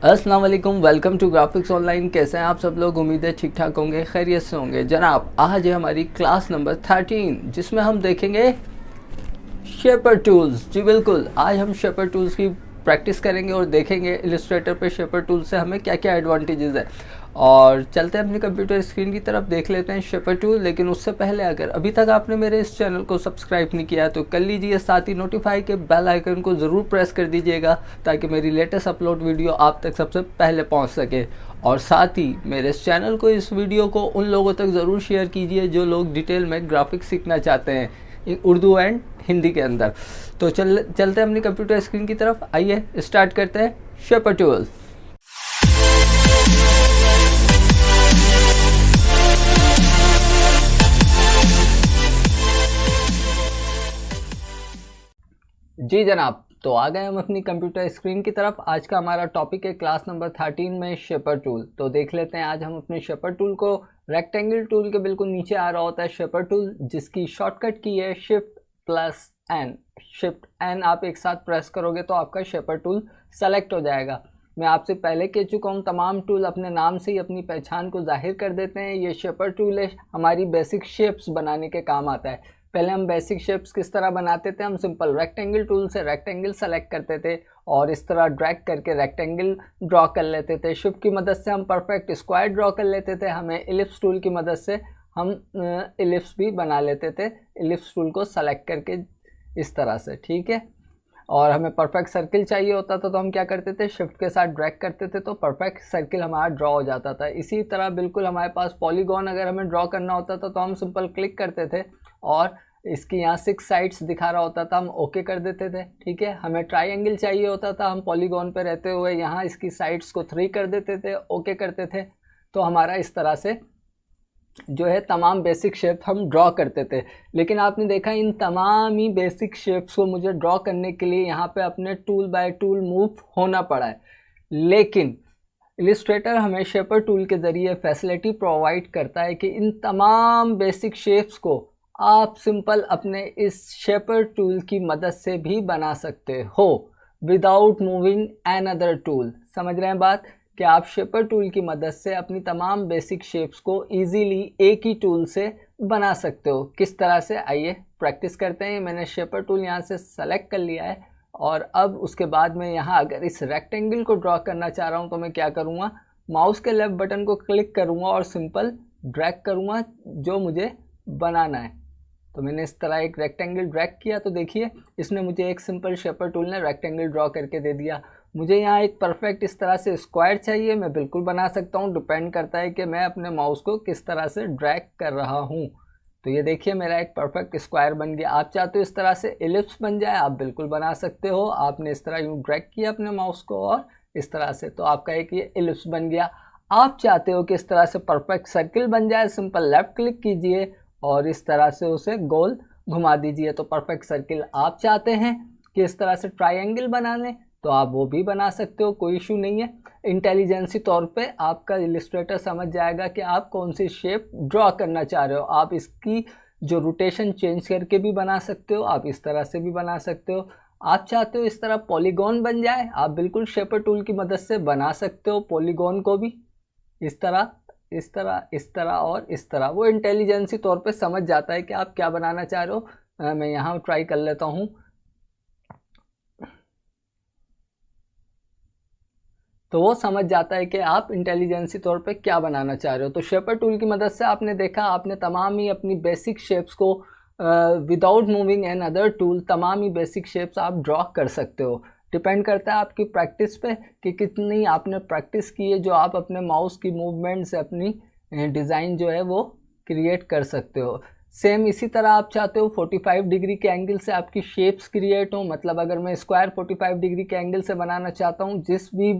अस्सलाम वालेकुम, welcome to graphics online. कैसे हैं आप सब लोग? उम्मीद है ठीक ठाक होंगे, खैरियत से होंगे। जनाब, आज है हमारी क्लास नंबर 13 जिसमें हम देखेंगे शेपर टूल्स। जी बिल्कुल, आज हम शेपर टूल्स की प्रैक्टिस करेंगे और देखेंगे इलस्ट्रेटर पे शेपर टूल से हमें क्या क्या एडवांटेजेस है। और चलते हैं अपनी कंप्यूटर स्क्रीन की तरफ, देख लेते हैं शेपर टूल। लेकिन उससे पहले अगर अभी तक आपने मेरे इस चैनल को सब्सक्राइब नहीं किया तो कर लीजिए, साथ ही नोटिफाई के बेल आइकन को ज़रूर प्रेस कर दीजिएगा ताकि मेरी लेटेस्ट अपलोड वीडियो आप तक सबसे पहले पहुंच सके। और साथ ही मेरे इस चैनल को, इस वीडियो को उन लोगों तक ज़रूर शेयर कीजिए जो लोग डिटेल में ग्राफिक्स सीखना चाहते हैं, उर्दू एंड हिंदी के अंदर। तो चलते हैं अपनी कंप्यूटर स्क्रीन की तरफ। आइए स्टार्ट करते हैं शेपर टूल। जी जनाब, तो आ गए हम अपनी कंप्यूटर स्क्रीन की तरफ। आज का हमारा टॉपिक है क्लास नंबर 13 में शेपर टूल। तो देख लेते हैं आज हम अपने शेपर टूल को। रेक्टेंगल टूल के बिल्कुल नीचे आ रहा होता है शेपर टूल, जिसकी शॉर्टकट की है Shift+N। Shift+N आप एक साथ प्रेस करोगे तो आपका शेपर टूल सेलेक्ट हो जाएगा। मैं आपसे पहले कह चुका हूँ, तमाम टूल अपने नाम से ही अपनी पहचान को जाहिर कर देते हैं। ये शेपर टूल है, हमारी बेसिक शेप्स बनाने के काम आता है। पहले हम बेसिक शेप्स किस तरह बनाते थे? हम सिंपल रेक्टेंगल टूल से रेक्टेंगल सेलेक्ट करते थे और इस तरह ड्रैग करके रेक्टेंगल ड्रॉ कर लेते थे। शिफ्ट की मदद से हम परफेक्ट स्क्वायर ड्रॉ कर लेते थे। हमें इलिप्स टूल की मदद से हम इलिप्स भी बना लेते थे, इलिप्स टूल को सेलेक्ट करके इस तरह से, ठीक है। और हमें परफेक्ट सर्किल चाहिए होता था तो हम क्या करते थे? शिफ्ट के साथ ड्रैग करते थे तो परफेक्ट सर्किल हमारा ड्रॉ हो जाता था। इसी तरह बिल्कुल हमारे पास पॉलीगॉन अगर हमें ड्रॉ करना होता था तो हम सिंपल क्लिक करते थे और इसकी यहाँ 6 साइड्स दिखा रहा होता था, हम ओके कर देते थे, ठीक है। हमें ट्राइंगल चाहिए होता था, हम पॉलीगॉन पे रहते हुए यहाँ इसकी साइड्स को 3 कर देते थे, ओके करते थे। तो हमारा इस तरह से जो है तमाम बेसिक शेप हम ड्रॉ करते थे। लेकिन आपने देखा इन तमाम ही बेसिक शेप्स को मुझे ड्रॉ करने के लिए यहाँ पे अपने टूल बाय टूल मूव होना पड़ा है। लेकिन इलस्ट्रेटर हमें शेपर टूल के ज़रिए फैसिलिटी प्रोवाइड करता है कि इन तमाम बेसिक शेप्स को आप सिंपल अपने इस शेपर टूल की मदद से भी बना सकते हो without moving another tool. समझ रहे हैं बात? कि आप शेपर टूल की मदद से अपनी तमाम बेसिक शेप्स को इजीली एक ही टूल से बना सकते हो। किस तरह से, आइए प्रैक्टिस करते हैं। मैंने शेपर टूल यहाँ से सेलेक्ट कर लिया है और अब उसके बाद मैं यहाँ अगर इस रेक्टेंगल को ड्रॉ करना चाह रहा हूँ तो मैं क्या करूँगा? माउस के लेफ्ट बटन को क्लिक करूँगा और सिंपल ड्रैग करूँगा जो मुझे बनाना है। तो मैंने इस तरह एक रेक्टेंगल ड्रैग किया तो देखिए इसने मुझे एक सिंपल शेपर टूल ने रेक्टेंगल ड्रॉ करके दे दिया। मुझे यहाँ एक परफेक्ट इस तरह से स्क्वायर चाहिए, मैं बिल्कुल बना सकता हूँ, डिपेंड करता है कि मैं अपने माउस को किस तरह से ड्रैग कर रहा हूँ। तो ये देखिए मेरा एक परफेक्ट स्क्वायर बन गया। आप चाहते हो इस तरह से एलिप्स बन जाए, आप बिल्कुल बना सकते हो। आपने इस तरह यूँ ड्रैग किया अपने माउस को और इस तरह से, तो आपका एक ये एलिप्स बन गया। आप चाहते हो कि इस तरह से परफेक्ट सर्किल बन जाए, सिंपल लेफ्ट क्लिक कीजिए और इस तरह से उसे गोल घुमा दीजिए तो परफेक्ट सर्किल। आप चाहते हैं कि इस तरह से ट्रायंगल बना लें तो आप वो भी बना सकते हो, कोई इशू नहीं है। इंटेलिजेंसी तौर पे आपका इलस्ट्रेटर समझ जाएगा कि आप कौन सी शेप ड्रॉ करना चाह रहे हो। आप इसकी जो रोटेशन चेंज करके भी बना सकते हो, आप इस तरह से भी बना सकते हो। आप चाहते हो इस तरह पॉलीगॉन बन जाए, आप बिल्कुल शेपर टूल की मदद से बना सकते हो पॉलीगॉन को भी, इस तरह इस तरह इस तरह और इस तरह। वो इंटेलिजेंसी तौर पे समझ जाता है कि आप क्या बनाना चाह रहे हो। मैं यहाँ ट्राई कर लेता हूँ। तो वो समझ जाता है कि आप इंटेलिजेंसी तौर पे क्या बनाना चाह रहे हो। तो शेपर टूल की मदद से आपने देखा, आपने तमाम ही अपनी बेसिक शेप्स को without moving another tool तमाम ही बेसिक शेप्स आप ड्रॉ कर सकते हो। डिपेंड करता है आपकी प्रैक्टिस पे कि कितनी आपने प्रैक्टिस की है, जो आप अपने माउस की मूवमेंट से अपनी डिज़ाइन जो है वो क्रिएट कर सकते हो। सेम इसी तरह आप चाहते हो 45 डिग्री के एंगल से आपकी शेप्स क्रिएट हो। मतलब अगर मैं स्क्वायर 45 डिग्री के एंगल से बनाना चाहता हूँ, जिस भी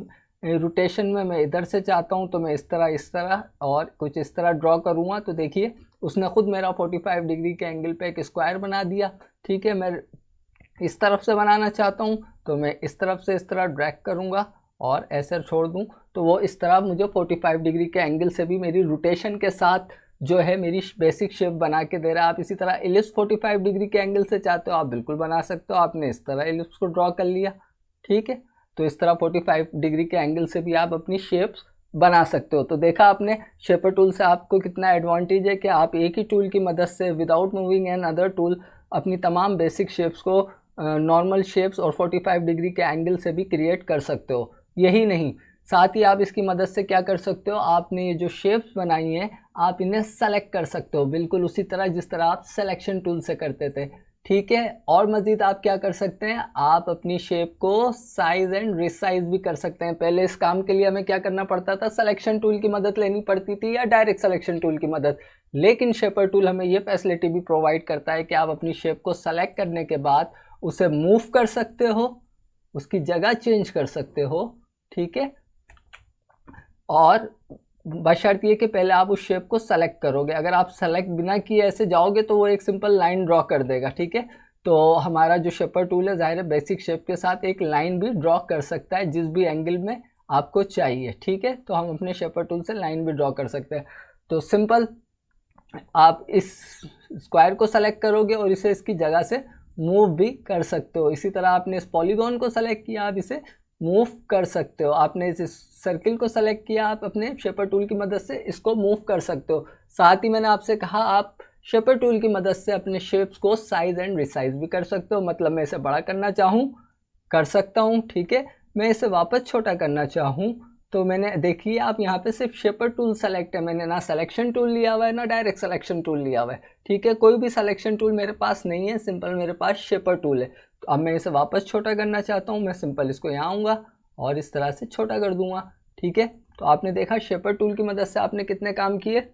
रोटेशन में मैं इधर से चाहता हूँ तो मैं इस तरह और कुछ इस तरह ड्रॉ करूँगा तो देखिए उसने खुद मेरा 45 डिग्री के एंगल पे एक स्क्वायर बना दिया, ठीक है। मैं इस तरफ से बनाना चाहता हूँ तो मैं इस तरफ से इस तरह ड्रैग करूँगा और ऐसे छोड़ दूँ तो वो इस तरह मुझे 45 डिग्री के एंगल से भी मेरी रोटेशन के साथ जो है मेरी बेसिक शेप बना के दे रहा है। आप इसी तरह इलिप्स 45 डिग्री के एंगल से चाहते हो, आप बिल्कुल बना सकते हो। आपने इस तरह इलिप्स को ड्रॉ कर लिया, ठीक है। तो इस तरह 45 डिग्री के एंगल से भी आप अपनी शेप्स बना सकते हो। तो देखा आपने शेपर टूल से आपको कितना एडवांटेज है कि आप एक ही टूल की मदद से without moving another tool अपनी तमाम बेसिक शेप्स को नॉर्मल शेप्स और 45 डिग्री के एंगल से भी क्रिएट कर सकते हो। यही नहीं, साथ ही आप इसकी मदद से क्या कर सकते हो, आपने ये जो शेप्स बनाई हैं आप इन्हें सेलेक्ट कर सकते हो, बिल्कुल उसी तरह जिस तरह आप सिलेक्शन टूल से करते थे। ठीक है, और मज़ीद आप क्या कर सकते हैं, आप अपनी शेप को साइज़ एंड रिसाइज भी कर सकते हैं। पहले इस काम के लिए हमें क्या करना पड़ता था, सिलेक्शन टूल की मदद लेनी पड़ती थी या डायरेक्ट सिलेक्शन टूल की मदद। लेकिन शेपर टूल हमें ये फैसिलिटी भी प्रोवाइड करता है कि आप अपनी शेप को सेलेक्ट करने के बाद उसे मूव कर सकते हो, उसकी जगह चेंज कर सकते हो। ठीक है, और बशर्ते ये कि पहले आप उस शेप को सेलेक्ट करोगे। अगर आप सेलेक्ट बिना किए ऐसे जाओगे तो वो एक सिंपल लाइन ड्रॉ कर देगा। ठीक है, तो हमारा जो शेपर टूल है ज़ाहिर है बेसिक शेप के साथ एक लाइन भी ड्रॉ कर सकता है जिस भी एंगल में आपको चाहिए। ठीक है, तो हम अपने शेपर टूल से लाइन भी ड्रॉ कर सकते हैं। तो सिंपल आप इस स्क्वायर को सेलेक्ट करोगे और इसे इसकी जगह से मूव भी कर सकते हो। इसी तरह आपने इस पॉलीगॉन को सेलेक्ट किया, आप इसे मूव कर सकते हो। आपने इस सर्किल को सेलेक्ट किया, आप अपने शेपर टूल की मदद से इसको मूव कर सकते हो। साथ ही मैंने आपसे कहा आप शेपर टूल की मदद से अपने शेप्स को साइज एंड रिसाइज भी कर सकते हो। मतलब मैं इसे बड़ा करना चाहूँ कर सकता हूँ। ठीक है, मैं इसे वापस छोटा करना चाहूँ तो मैंने देखिए आप यहाँ पे सिर्फ शेपर टूल सेलेक्ट है, मैंने ना सिलेक्शन टूल लिया हुआ है ना डायरेक्ट सिलेक्शन टूल लिया हुआ है। ठीक है, कोई भी सिलेक्शन टूल मेरे पास नहीं है, सिंपल मेरे पास शेपर टूल है। तो अब मैं इसे वापस छोटा करना चाहता हूँ, मैं सिंपल इसको यहाँ आऊँगा और इस तरह से छोटा कर दूँगा। ठीक है, तो आपने देखा शेपर टूल की मदद से आपने कितने काम किए।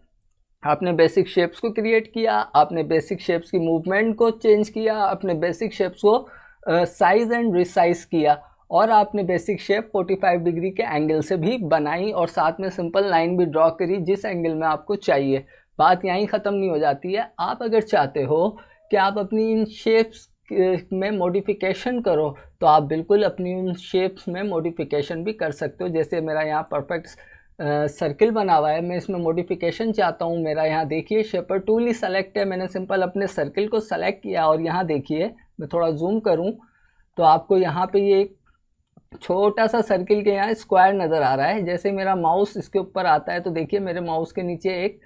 आपने बेसिक शेप्स को क्रिएट किया, आपने बेसिक शेप्स की मूवमेंट को चेंज किया, आपने बेसिक शेप्स को साइज एंड रिसाइज किया, और आपने बेसिक शेप 45 डिग्री के एंगल से भी बनाई और साथ में सिंपल लाइन भी ड्रॉ करी जिस एंगल में आपको चाहिए। बात यहीं ख़त्म नहीं हो जाती है। आप अगर चाहते हो कि आप अपनी इन शेप्स में मॉडिफिकेशन करो तो आप बिल्कुल अपनी उन शेप्स में मॉडिफिकेशन भी कर सकते हो। जैसे मेरा यहाँ परफेक्ट सर्किल बना हुआ है, मैं इसमें मॉडिफिकेशन चाहता हूँ। मेरा यहाँ देखिए शेपर टूल ही सेलेक्ट है, मैंने सिंपल अपने सर्किल को सेलेक्ट किया और यहाँ देखिए मैं थोड़ा जूम करूँ तो आपको यहाँ पे ये एक छोटा सा सर्किल के यहाँ स्क्वायर नज़र आ रहा है। जैसे मेरा माउस इसके ऊपर आता है तो देखिए मेरे माउस के नीचे एक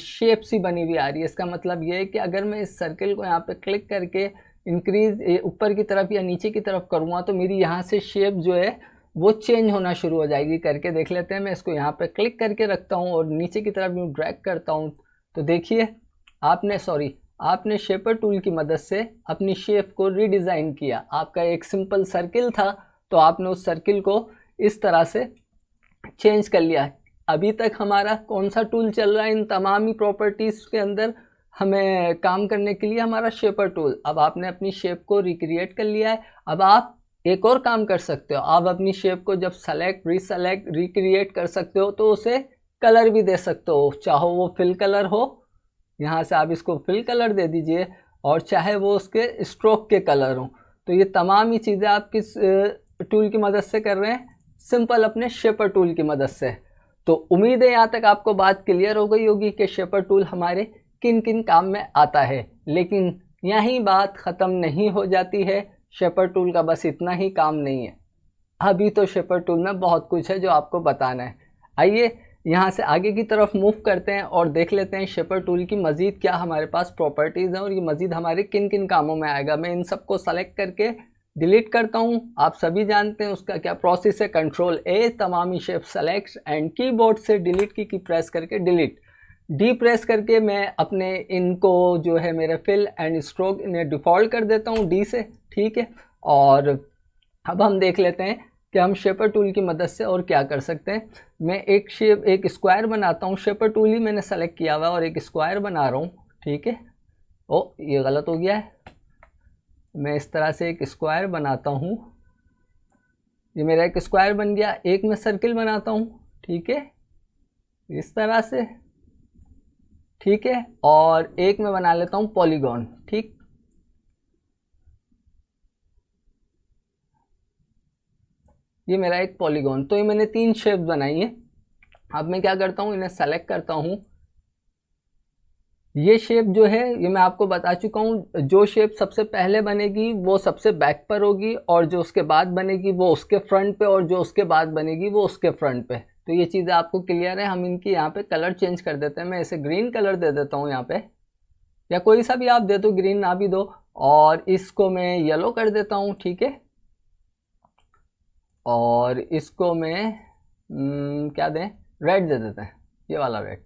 शेप सी बनी हुई आ रही है। इसका मतलब ये है कि अगर मैं इस सर्किल को यहाँ पे क्लिक करके इंक्रीज यूँ की तरफ या नीचे की तरफ करूँगा तो मेरी यहाँ से शेप जो है वो चेंज होना शुरू हो जाएगी। करके देख लेते हैं। मैं इसको यहाँ पे क्लिक करके रखता हूँ और नीचे की तरफ यूँ ड्रैग करता हूँ तो देखिए आपने शेपर टूल की मदद से अपनी शेप को रीडिज़ाइन किया। आपका एक सिंपल सर्किल था तो आपने उस सर्किल को इस तरह से चेंज कर लिया। अभी तक हमारा कौन सा टूल चल रहा है इन तमाम ही प्रॉपर्टीज़ के अंदर हमें काम करने के लिए, हमारा शेपर टूल। अब आपने अपनी शेप को रिक्रिएट कर लिया है। अब आप एक और काम कर सकते हो, आप अपनी शेप को जब सेलेक्ट रीसेलेक्ट रिक्रिएट कर सकते हो तो उसे कलर भी दे सकते हो। चाहो वो फिल कलर हो, यहाँ से आप इसको फिल कलर दे दीजिए, और चाहे वो उसके स्ट्रोक के कलर हों। तो ये तमाम ही चीज़ें आप किस टूल की मदद से कर रहे हैं, सिंपल अपने शेपर टूल की मदद से। तो उम्मीद है यहाँ तक आपको बात क्लियर हो गई होगी कि शेपर टूल हमारे किन किन काम में आता है। लेकिन यहीं बात ख़त्म नहीं हो जाती है। शेपर टूल का बस इतना ही काम नहीं है, अभी तो शेपर टूल में बहुत कुछ है जो आपको बताना है। आइए यहाँ से आगे की तरफ मूव करते हैं और देख लेते हैं शेपर टूल की मज़ीद क्या हमारे पास प्रॉपर्टीज़ हैं और ये मज़ीद हमारे किन किन कामों में आएगा। मैं इन सबको सेलेक्ट करके डिलीट करता हूँ। आप सभी जानते हैं उसका क्या प्रोसेस है। कंट्रोल ए, तमाम ही शेप सेलेक्ट एंड कीबोर्ड से डिलीट की प्रेस करके डिलीट, डी प्रेस करके मैं अपने इनको जो है मेरे फिल एंड स्ट्रोक इन्हें डिफ़ॉल्ट कर देता हूँ डी से। ठीक है, और अब हम देख लेते हैं कि हम शेपर टूल की मदद से और क्या कर सकते हैं। मैं एक स्क्वायर बनाता हूँ। शेपर टूल ही मैंने सेलेक्ट किया हुआ है और एक स्क्वायर बना रहा हूँ। ठीक है, ओ ये गलत हो गया है। मैं इस तरह से एक स्क्वायर बनाता हूँ, ये मेरा एक स्क्वायर बन गया। एक मैं सर्किल बनाता हूँ, ठीक है, इस तरह से, ठीक है, और एक मैं बना लेता हूँ पॉलीगॉन। ठीक, ये मेरा एक पॉलीगॉन। तो ये मैंने 3 शेप बनाई है। अब मैं क्या करता हूँ, इन्हें सेलेक्ट करता हूँ, ये शेप जो है ये मैं आपको बता चुका हूँ, जो शेप सबसे पहले बनेगी वो सबसे बैक पर होगी, और जो उसके बाद बनेगी वो उसके फ्रंट पे, और जो उसके बाद बनेगी वो उसके फ्रंट पे। तो ये चीज़ें आपको क्लियर है। हम इनकी यहाँ पे कलर चेंज कर देते हैं। मैं इसे ग्रीन कलर दे देता हूँ यहाँ पे, या कोई सा भी आप दे दो, ग्रीन ना भी दो, और इसको मैं येलो कर देता हूँ, ठीक है। और इसको मैं क्या दें, रेड दे देते हैं, ये वाला रेड,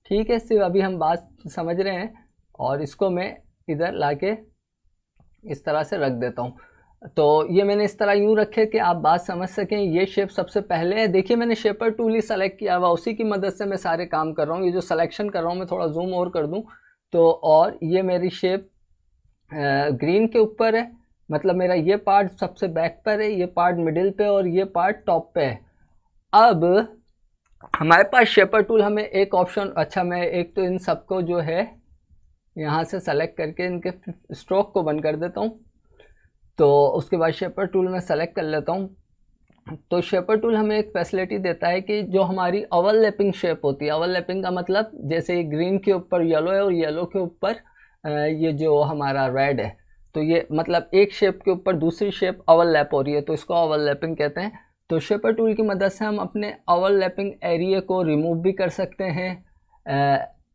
ठीक है। सिर्फ अभी हम बात समझ रहे हैं। और इसको मैं इधर लाके इस तरह से रख देता हूँ। तो ये मैंने इस तरह यूँ रखे कि आप बात समझ सकें। ये शेप सबसे पहले है, देखिए मैंने शेपर टूल ही सेलेक्ट किया हुआ, उसी की मदद से मैं सारे काम कर रहा हूँ। ये जो सिलेक्शन कर रहा हूँ मैं थोड़ा जूम और कर दूँ तो, और ये मेरी शेप ग्रीन के ऊपर है, मतलब मेरा ये पार्ट सबसे बैक पर है, ये पार्ट मिडिल पे, और ये पार्ट टॉप पे है। अब हमारे पास शेपर टूल हमें एक ऑप्शन, अच्छा मैं एक तो इन सबको जो है यहाँ से सेलेक्ट करके इनके स्ट्रोक को बंद कर देता हूँ। तो उसके बाद शेपर टूल में सेलेक्ट कर लेता हूँ। तो शेपर टूल हमें एक फैसिलिटी देता है कि जो हमारी ओवरलैपिंग शेप होती है, ओवरलैपिंग का मतलब जैसे ग्रीन के ऊपर येलो है और येलो के ऊपर ये जो हमारा रेड है, तो ये मतलब एक शेप के ऊपर दूसरी शेप ओवरलैप हो रही है, तो इसको ओवरलैपिंग कहते हैं। तो शेपर टूल की मदद से हम अपने ओवरलैपिंग एरिया को रिमूव भी कर सकते हैं,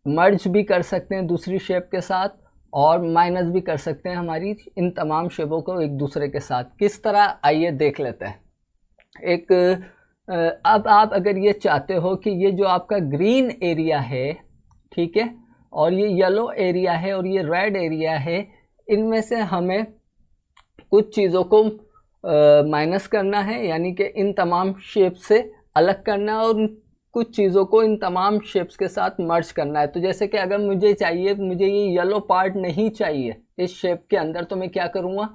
मर्ज भी कर सकते हैं दूसरी शेप के साथ, और माइनस भी कर सकते हैं हमारी इन तमाम शेपों को एक दूसरे के साथ। किस तरह, आइए देख लेते हैं। एक अब आप अगर ये चाहते हो कि ये जो आपका ग्रीन एरिया है, ठीक है, और ये येलो एरिया है और ये रेड एरिया है, इनमें से हमें कुछ चीज़ों को माइनस करना है, यानी कि इन तमाम शेप से अलग करना है, और कुछ चीज़ों को इन तमाम शेप्स के साथ मर्ज करना है। तो जैसे कि अगर मुझे चाहिए, मुझे ये येलो पार्ट नहीं चाहिए इस शेप के अंदर, तो मैं क्या करूँगा,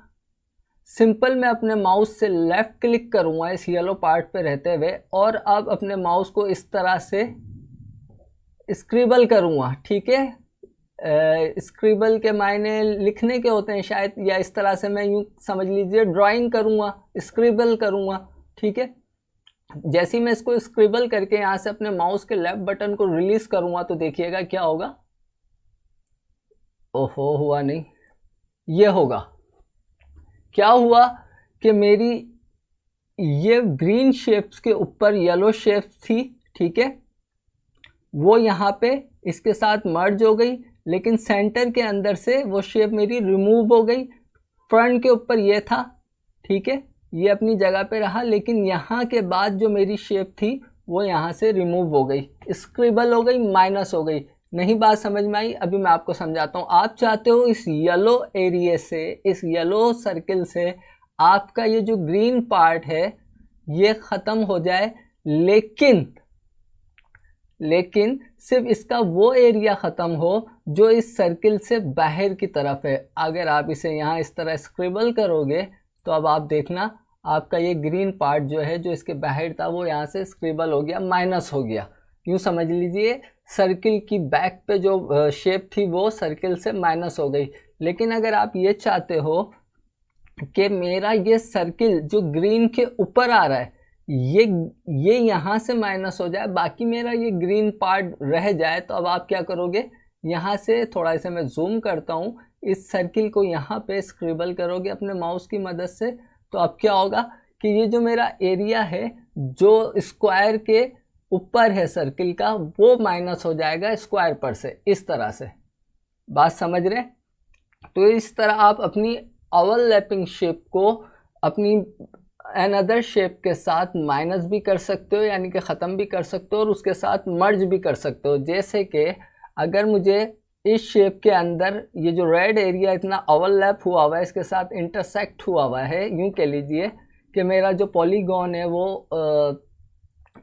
सिंपल मैं अपने माउस से लेफ़्ट क्लिक करूँगा इस येलो पार्ट पे रहते हुए, और अब अपने माउस को इस तरह से स्क्रिबल करूँगा, ठीक है। स्क्रिबल के मायने लिखने के होते हैं शायद, या इस तरह से मैं यूँ समझ लीजिए ड्राइंग करूँगा, स्क्रिबल करूँगा, ठीक है। जैसे ही मैं इसको स्क्रिबल करके यहाँ से अपने माउस के लेफ्ट बटन को रिलीज करूँगा तो देखिएगा क्या होगा। ओहो, हुआ नहीं, ये होगा। क्या हुआ कि मेरी ये ग्रीन शेप्स के ऊपर येलो शेप्स थी, ठीक है, वो यहाँ पे इसके साथ मर्ज हो गई, लेकिन सेंटर के अंदर से वो शेप मेरी रिमूव हो गई। फ्रंट के ऊपर ये था, ठीक है, ये अपनी जगह पे रहा, लेकिन यहाँ के बाद जो मेरी शेप थी वो यहाँ से रिमूव हो गई, स्क्रिबल हो गई, माइनस हो गई। नहीं बात समझ में आई? अभी मैं आपको समझाता हूँ। आप चाहते हो इस येलो एरिया से, इस येलो सर्किल से आपका ये जो ग्रीन पार्ट है ये ख़त्म हो जाए, लेकिन सिर्फ इसका वो एरिया ख़त्म हो जो इस सर्किल से बाहर की तरफ है। अगर आप इसे यहाँ इस तरह स्क्रिबल करोगे तो अब आप देखना आपका ये ग्रीन पार्ट जो है, जो इसके बाहर था, वो यहाँ से स्क्रिबल हो गया, माइनस हो गया। यूँ समझ लीजिए सर्किल की बैक पे जो शेप थी वो सर्किल से माइनस हो गई। लेकिन अगर आप ये चाहते हो कि मेरा ये सर्किल जो ग्रीन के ऊपर आ रहा है ये यहाँ से माइनस हो जाए, बाकी मेरा ये ग्रीन पार्ट रह जाए, तो अब आप क्या करोगे, यहाँ से थोड़ा इसे मैं जूम करता हूँ, इस सर्किल को यहाँ पे स्क्रिबल करोगे अपने माउस की मदद से, तो अब क्या होगा कि ये जो मेरा एरिया है जो स्क्वायर के ऊपर है सर्किल का, वो माइनस हो जाएगा स्क्वायर पर से। इस तरह से बात समझ रहे? तो इस तरह आप अपनी ओवरलैपिंग शेप को अपनी अनदर शेप के साथ माइनस भी कर सकते हो, यानी कि ख़त्म भी कर सकते हो, और उसके साथ मर्ज भी कर सकते हो। जैसे कि अगर मुझे इस शेप के अंदर ये जो रेड एरिया इतना ओवरलैप हुआ हुआ है, इसके साथ इंटरसेक्ट हुआ हुआ है, यूँ कह लीजिए कि मेरा जो पॉलीगॉन है वो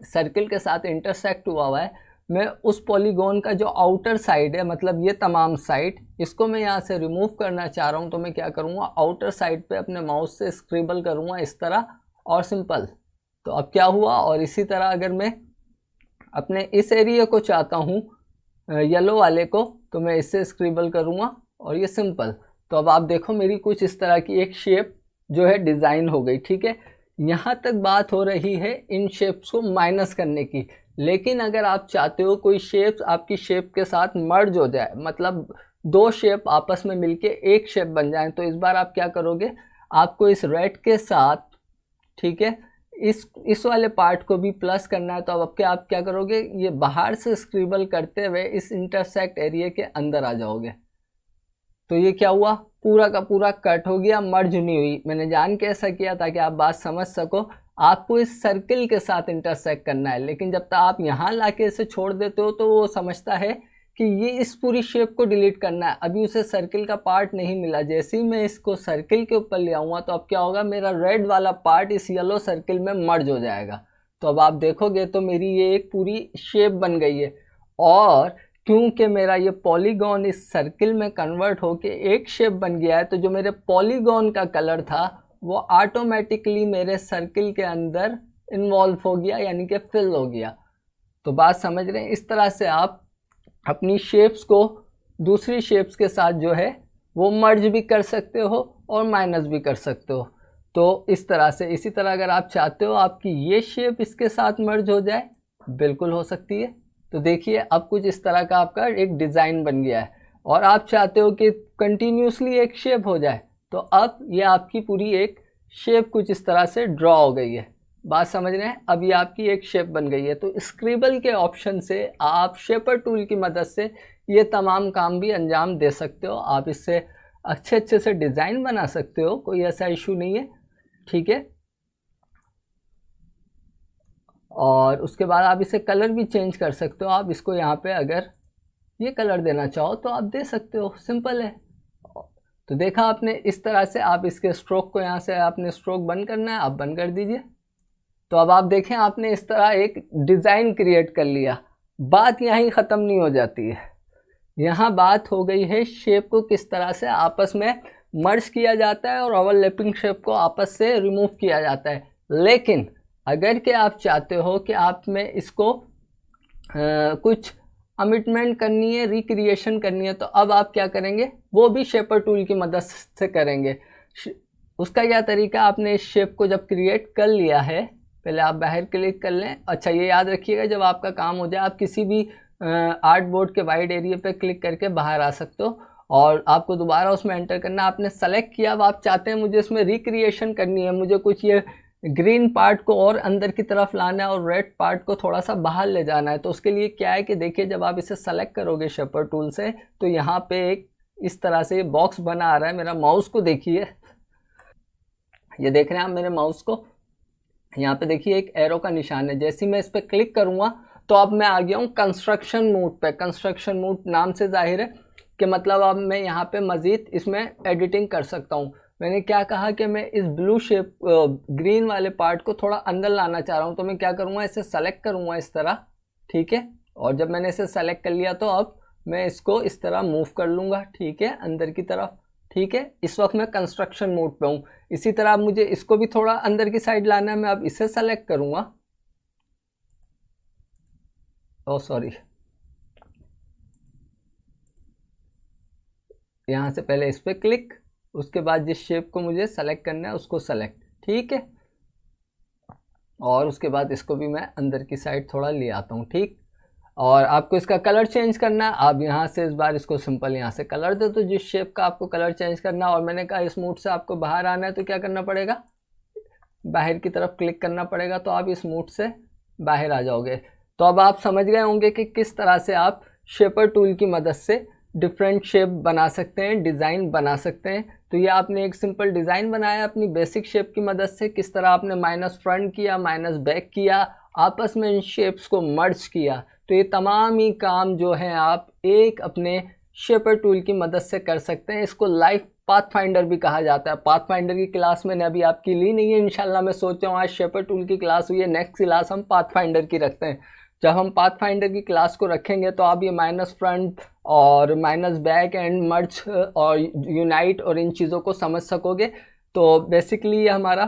सर्किल के साथ इंटरसेक्ट हुआ हुआ है, मैं उस पॉलीगॉन का जो आउटर साइड है, मतलब ये तमाम साइड, इसको मैं यहाँ से रिमूव करना चाह रहा हूँ, तो मैं क्या करूँगा, आउटर साइड पे अपने माउस से स्क्रिबल करूँगा इस तरह, और सिंपल। तो अब क्या हुआ, और इसी तरह अगर मैं अपने इस एरिया को चाहता हूँ येलो वाले को, तो मैं इससे स्क्रिबल करूँगा और ये सिंपल। तो अब आप देखो मेरी कुछ इस तरह की एक शेप जो है डिज़ाइन हो गई, ठीक है। यहाँ तक बात हो रही है इन शेप्स को माइनस करने की, लेकिन अगर आप चाहते हो कोई शेप आपकी शेप के साथ मर्ज हो जाए, मतलब दो शेप आपस में मिलके एक शेप बन जाए, तो इस बार आप क्या करोगे, आपको इस रेड के साथ, ठीक है, इस वाले पार्ट को भी प्लस करना है। तो अब आप क्या करोगे, ये बाहर से स्क्रिबल करते हुए इस इंटरसेक्ट एरिया के अंदर आ जाओगे। तो ये क्या हुआ, पूरा का पूरा कट हो गया, मर्ज नहीं हुई। मैंने जान के ऐसा किया ताकि आप बात समझ सको। आपको इस सर्किल के साथ इंटरसेक्ट करना है, लेकिन जब तक आप यहाँ लाके इसे छोड़ देते हो तो वो समझता है कि ये इस पूरी शेप को डिलीट करना है, अभी उसे सर्किल का पार्ट नहीं मिला। जैसे ही मैं इसको सर्किल के ऊपर ले आऊँगा तो अब क्या होगा, मेरा रेड वाला पार्ट इस येलो सर्किल में मर्ज हो जाएगा। तो अब आप देखोगे तो मेरी ये एक पूरी शेप बन गई है, और क्योंकि मेरा ये पॉलीगॉन इस सर्किल में कन्वर्ट होके एक शेप बन गया है, तो जो मेरे पॉलीगॉन का कलर था वो ऑटोमेटिकली मेरे सर्किल के अंदर इन्वॉल्व हो गया, यानी कि फिल हो गया। तो बात समझ रहे हैं, इस तरह से आप अपनी शेप्स को दूसरी शेप्स के साथ जो है वो मर्ज भी कर सकते हो और माइनस भी कर सकते हो। तो इस तरह से, इसी तरह अगर आप चाहते हो आपकी ये शेप इसके साथ मर्ज हो जाए, बिल्कुल हो सकती है। तो देखिए अब कुछ इस तरह का आपका एक डिज़ाइन बन गया है, और आप चाहते हो कि कंटिन्यूसली एक शेप हो जाए, तो अब ये आपकी पूरी एक शेप कुछ इस तरह से ड्रॉ हो गई है। बात समझ रहे हैं, अब ये आपकी एक शेप बन गई है। तो स्क्रिबल के ऑप्शन से आप शेपर टूल की मदद से ये तमाम काम भी अंजाम दे सकते हो। आप इससे अच्छे अच्छे से डिज़ाइन बना सकते हो, कोई ऐसा इशू नहीं है, ठीक है। और उसके बाद आप इसे कलर भी चेंज कर सकते हो। आप इसको यहाँ पे अगर ये कलर देना चाहो तो आप दे सकते हो, सिंपल है। तो देखा आपने, इस तरह से आप इसके स्ट्रोक को, यहाँ से आपने स्ट्रोक बंद करना है, आप बंद कर दीजिए। तो अब आप देखें, आपने इस तरह एक डिज़ाइन क्रिएट कर लिया। बात यहीं ख़त्म नहीं हो जाती है, यहाँ बात हो गई है शेप को किस तरह से आपस में मर्ज किया जाता है और ओवरलैपिंग शेप को आपस से रिमूव किया जाता है। लेकिन अगर कि आप चाहते हो कि आप में इसको कुछ अमिटमेंट करनी है, रिक्रिएशन करनी है, तो अब आप क्या करेंगे, वो भी शेपर टूल की मदद से करेंगे। उसका क्या तरीका, आपने इस शेप को जब क्रिएट कर लिया है, पहले आप बाहर क्लिक कर लें। अच्छा, ये याद रखिएगा, जब आपका काम हो जाए आप किसी भी आर्ट बोर्ड के वाइड एरिया पे क्लिक करके बाहर आ सकते हो, और आपको दोबारा उसमें एंटर करना। आपने सेलेक्ट किया, अब आप चाहते हैं मुझे इसमें रिक्रिएशन करनी है, मुझे कुछ ये ग्रीन पार्ट को और अंदर की तरफ लाना है और रेड पार्ट को थोड़ा सा बाहर ले जाना है। तो उसके लिए क्या है कि देखिए, जब आप इसे सेलेक्ट करोगे शेपर टूल से, तो यहाँ पे एक इस तरह से बॉक्स बना आ रहा है। मेरा माउस को देखिए, ये देख रहे हैं आप मेरे माउस को, यहाँ पे देखिए एक एरो का निशान है। जैसे ही मैं इस पर क्लिक करूँगा तो अब मैं आ गया हूँ कंस्ट्रक्शन मोड पे। कंस्ट्रक्शन मोड नाम से जाहिर है कि मतलब अब मैं यहाँ पे मज़ीद इसमें एडिटिंग कर सकता हूँ। मैंने क्या कहा कि मैं इस ब्लू शेप ग्रीन वाले पार्ट को थोड़ा अंदर लाना चाह रहा हूँ, तो मैं क्या करूँगा, इसे सेलेक्ट करूँगा इस तरह, ठीक है। और जब मैंने इसे सेलेक्ट कर लिया तो अब मैं इसको इस तरह मूव कर लूँगा, ठीक है, अंदर की तरफ, ठीक है। इस वक्त मैं कंस्ट्रक्शन मोड पे हूँ। इसी तरह अब मुझे इसको भी थोड़ा अंदर की साइड लाना है, मैं अब इसे सेलेक्ट करूँगा, ओह सॉरी, यहाँ से पहले इस पर क्लिक, उसके बाद जिस शेप को मुझे सेलेक्ट करना है उसको सेलेक्ट, ठीक है। और उसके बाद इसको भी मैं अंदर की साइड थोड़ा ले आता हूँ, ठीक। और आपको इसका कलर चेंज करना है, आप यहाँ से इस बार इसको सिंपल यहाँ से कलर दे दो जिस शेप का आपको कलर चेंज करना है। और मैंने कहा इस मोड से आपको बाहर आना है तो क्या करना पड़ेगा, बाहर की तरफ क्लिक करना पड़ेगा, तो आप इस मोड से बाहर आ जाओगे। तो अब आप समझ गए होंगे कि किस तरह से आप शेपर टूल की मदद से डिफरेंट शेप बना सकते हैं, डिज़ाइन बना सकते हैं। तो ये आपने एक सिंपल डिज़ाइन बनाया अपनी बेसिक शेप की मदद से, किस तरह आपने माइनस फ्रंट किया, माइनस बैक किया, आपस में इन शेप्स को मर्ज किया। तो ये तमाम ही काम जो हैं आप एक अपने शेपर टूल की मदद से कर सकते हैं। इसको लाइव पाथफाइंडर भी कहा जाता है। पाथफाइंडर की क्लास मैंने अभी आपकी ली नहीं है, इंशाल्लाह मैं सोच रहा हूँ आज शेपर टूल की क्लास हुई है, नेक्स्ट क्लास हम पाथफाइंडर की रखते हैं। जब हम पाथफाइंडर की क्लास को रखेंगे तो आप ये माइनस फ्रंट और माइनस बैक एंड मर्ज और यूनाइट और इन चीज़ों को समझ सकोगे। तो बेसिकली ये हमारा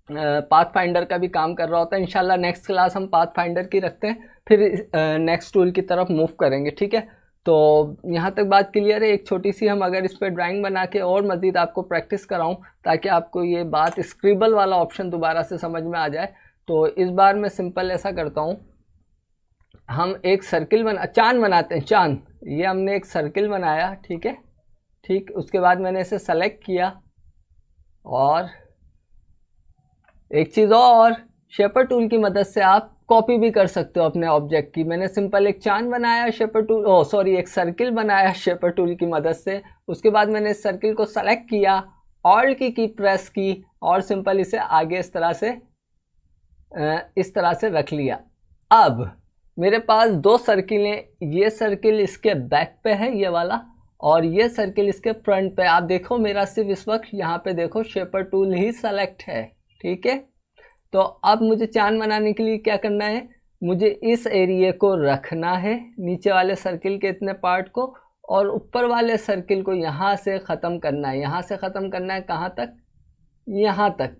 पाथफाइंडर का भी काम कर रहा होता है। इंशाल्लाह नेक्स्ट क्लास हम पाथफाइंडर की रखते हैं, फिर नेक्स्ट टूल की तरफ मूव करेंगे, ठीक है। तो यहाँ तक बात क्लियर है। एक छोटी सी हम अगर इस पर ड्राइंग बना के और मज़ीद आपको प्रैक्टिस कराऊँ ताकि आपको ये बात स्क्रिबल वाला ऑप्शन दोबारा से समझ में आ जाए। तो इस बार मैं सिंपल ऐसा करता हूँ हम एक सर्किल चांद बनाते हैं, चांद। ये हमने एक सर्किल बनाया, ठीक है। ठीक, उसके बाद मैंने इसे सेलेक्ट किया, और एक चीज़ और, शेपर टूल की मदद से आप कॉपी भी कर सकते हो अपने ऑब्जेक्ट की। मैंने सिंपल एक चांद बनाया शेपर टूल, एक सर्किल बनाया शेपर टूल की मदद से। उसके बाद मैंने इस सर्किल को सेलेक्ट किया, ऑल्ट की प्रेस की, और सिंपल इसे आगे इस तरह से रख लिया। अब मेरे पास दो सर्किल हैं, ये सर्किल इसके बैक पे है ये वाला, और ये सर्किल इसके फ्रंट पे। आप देखो मेरा सिर्फ इस वक्त यहाँ पे देखो शेपर टूल ही सेलेक्ट है, ठीक है। तो अब मुझे चांद बनाने के लिए क्या करना है, मुझे इस एरिया को रखना है, नीचे वाले सर्किल के इतने पार्ट को, और ऊपर वाले सर्किल को यहाँ से ख़त्म करना है। यहाँ से ख़त्म करना है कहाँ तक, यहाँ तक।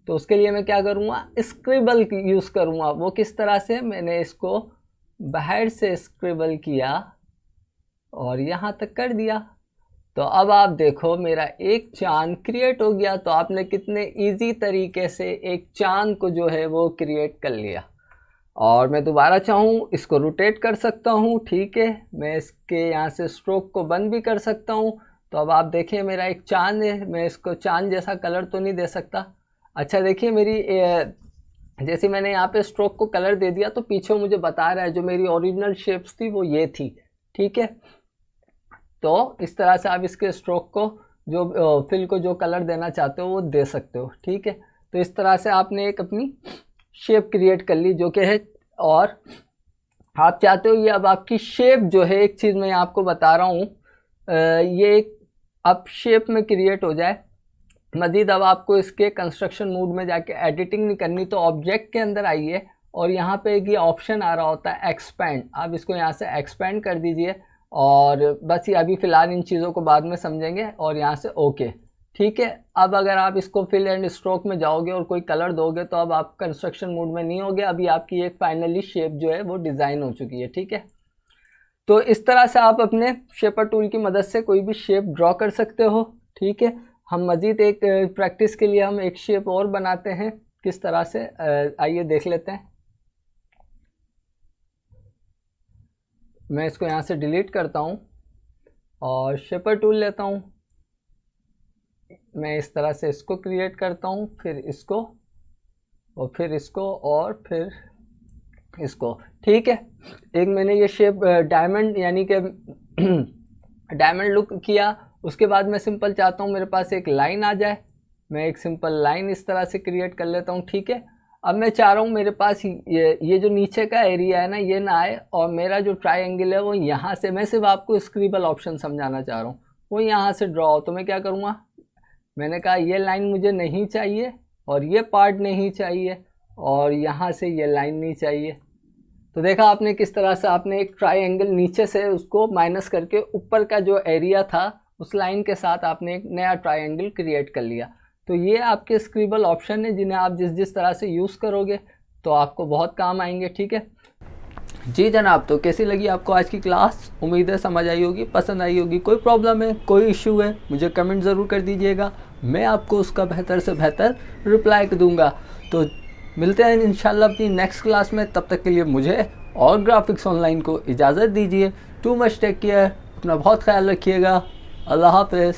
तो उसके लिए मैं क्या करूँगा, स्क्रिबल यूज़ करूँगा। वो किस तरह से, मैंने इसको बाहर से स्क्रिबल किया और यहाँ तक कर दिया। तो अब आप देखो मेरा एक चांद क्रिएट हो गया। तो आपने कितने इजी तरीके से एक चांद को जो है वो क्रिएट कर लिया। और मैं दोबारा चाहूँ इसको रोटेट कर सकता हूँ, ठीक है। मैं इसके यहाँ से स्ट्रोक को बंद भी कर सकता हूँ। तो अब आप देखिए मेरा एक चांद है, मैं इसको चांद जैसा कलर तो नहीं दे सकता। अच्छा देखिए मेरी जैसे मैंने यहाँ पे स्ट्रोक को कलर दे दिया तो पीछे मुझे बता रहा है जो मेरी ओरिजिनल शेप्स थी वो ये थी, ठीक है। तो इस तरह से आप इसके स्ट्रोक को जो फिल को जो कलर देना चाहते हो वो दे सकते हो, ठीक है। तो इस तरह से आपने एक अपनी शेप क्रिएट कर ली जो कि है, और आप चाहते हो ये अब आपकी शेप जो है, एक चीज़ मैं आपको बता रहा हूँ, ये एक अब शेप में क्रिएट हो जाए। मज़ीद अब आपको इसके कंस्ट्रक्शन मोड में जाके एडिटिंग नहीं करनी, तो ऑब्जेक्ट के अंदर आइए और यहाँ पे एक ये ऑप्शन आ रहा होता है एक्सपेंड। आप इसको यहाँ से एक्सपेंड कर दीजिए, और बस ये अभी फ़िलहाल इन चीज़ों को बाद में समझेंगे, और यहाँ से ओके, ठीक है। अब अगर आप इसको फिल एंड स्ट्रोक में जाओगे और कोई कलर दोगे तो अब आप कंस्ट्रक्शन मोड में नहीं होगे, अभी आपकी एक फाइनली शेप जो है वो डिज़ाइन हो चुकी है, ठीक है। तो इस तरह से आप अपने शेपर टूल की मदद से कोई भी शेप ड्रॉ कर सकते हो, ठीक है। हम मज़ीद एक प्रैक्टिस के लिए हम एक शेप और बनाते हैं किस तरह से, आइए देख लेते हैं। मैं इसको यहाँ से डिलीट करता हूँ और शेपर टूल लेता हूँ। मैं इस तरह से इसको क्रिएट करता हूँ, फिर इसको, और फिर इसको, और फिर इसको, ठीक है। एक मैंने ये शेप डायमंड यानी कि डायमंड लुक किया। उसके बाद मैं सिंपल चाहता हूँ मेरे पास एक लाइन आ जाए, मैं एक सिंपल लाइन इस तरह से क्रिएट कर लेता हूँ, ठीक है। अब मैं चाह रहा हूँ मेरे पास ये जो नीचे का एरिया है ना ये ना आए, और मेरा जो ट्रायंगल है वो यहाँ से, मैं सिर्फ आपको स्क्रिबल ऑप्शन समझाना चाह रहा हूँ, वो यहाँ से ड्रॉ हो। तो मैं क्या करूँगा, मैंने कहा ये लाइन मुझे नहीं चाहिए, और ये पार्ट नहीं चाहिए, और यहाँ से ये लाइन नहीं चाहिए। तो देखा आपने किस तरह से आपने एक ट्रायंगल नीचे से उसको माइनस करके ऊपर का जो एरिया था उस लाइन के साथ आपने एक नया ट्रायंगल क्रिएट कर लिया। तो ये आपके स्क्रिबल ऑप्शन है जिन्हें आप जिस जिस तरह से यूज़ करोगे तो आपको बहुत काम आएंगे, ठीक है जी जनाब। तो कैसी लगी आपको आज की क्लास, उम्मीद है समझ आई होगी, पसंद आई होगी। कोई प्रॉब्लम है, कोई इशू है, मुझे कमेंट ज़रूर कर दीजिएगा, मैं आपको उसका बेहतर से बेहतर रिप्लाई दूंगा। तो मिलते हैं इंशाल्लाह अपनी नेक्स्ट क्लास में, तब तक के लिए मुझे और ग्राफिक्स ऑनलाइन को इजाज़त दीजिए। टू मच टेक केयर, अपना बहुत ख्याल रखिएगा, अल्लाह हाफ़िज़।